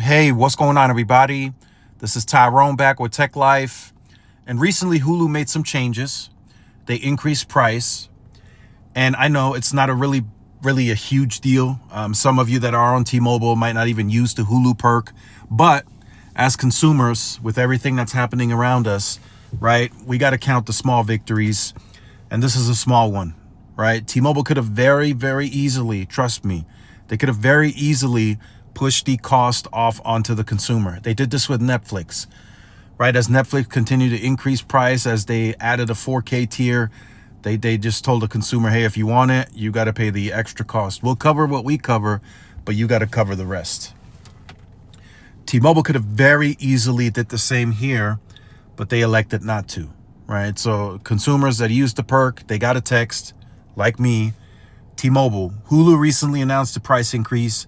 Hey, what's going on, everybody? This is Tyrone back with Tech Life. And recently, Hulu made some changes. They increased price. And I know it's not a really a huge deal. Some of you that are on T-Mobile might not even use the Hulu perk. But as consumers, with everything that's happening around us, right, we got to count the small victories. And this is a small one, right? T-Mobile could have very easily, trust me, they could have very easily pushed the cost off onto the consumer. They did this with Netflix, right? As Netflix continued to increase price, as they added a 4K tier, they just told the consumer, hey, if you want it, you got to pay the extra cost. We'll cover what we cover, but you got to cover the rest. T-Mobile could have very easily did the same here, but they elected not to, right? So consumers that use the perk, they got a text, like me, T-Mobile. Hulu recently announced a price increase,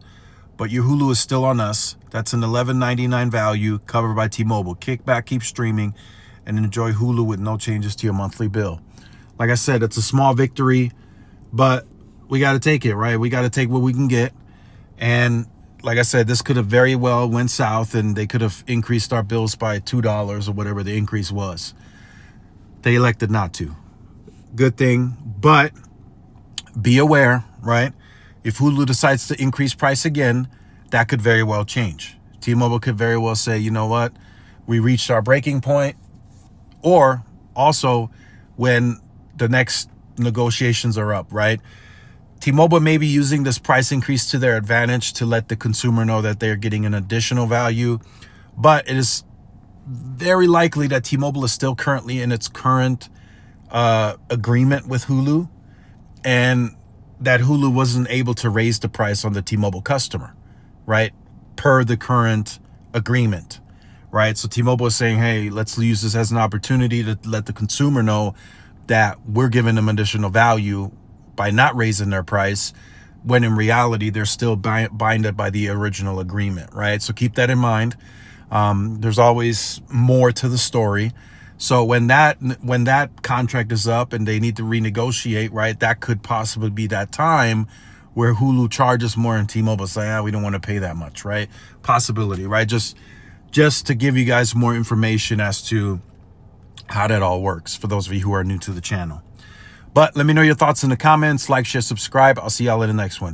but your Hulu is still on us. That's an $11.99 value covered by T-Mobile. Kick back, keep streaming, and enjoy Hulu with no changes to your monthly bill. Like I said, it's a small victory, but we got to take it, right? We got to take what we can get. And like I said, this could have very well went south, and they could have increased our bills by $2 or whatever the increase was. They elected not to. Good thing, but be aware, right? If Hulu decides to increase price again, that could very well change. T-Mobile could very well say, you know what, we reached our breaking point. Or also when the next negotiations are up, right? T-Mobile may be using this price increase to their advantage to let the consumer know that they're getting an additional value. But it is very likely that T-Mobile is still currently in its current agreement with Hulu, and that Hulu wasn't able to raise the price on the T-Mobile customer, right? Per the current agreement, right? So T-Mobile is saying, hey, let's use this as an opportunity to let the consumer know that we're giving them additional value by not raising their price, when in reality, they're still binded by the original agreement, right? So keep that in mind. There's always more to the story. So when that contract is up and they need to renegotiate, right, that could possibly be that time where Hulu charges more and T-Mobile say, we don't want to pay that much, right? Possibility, right? Just to give you guys more information as to how that all works for those of you who are new to the channel. But let me know your thoughts in the comments. Like, share, subscribe. I'll see y'all in the next one.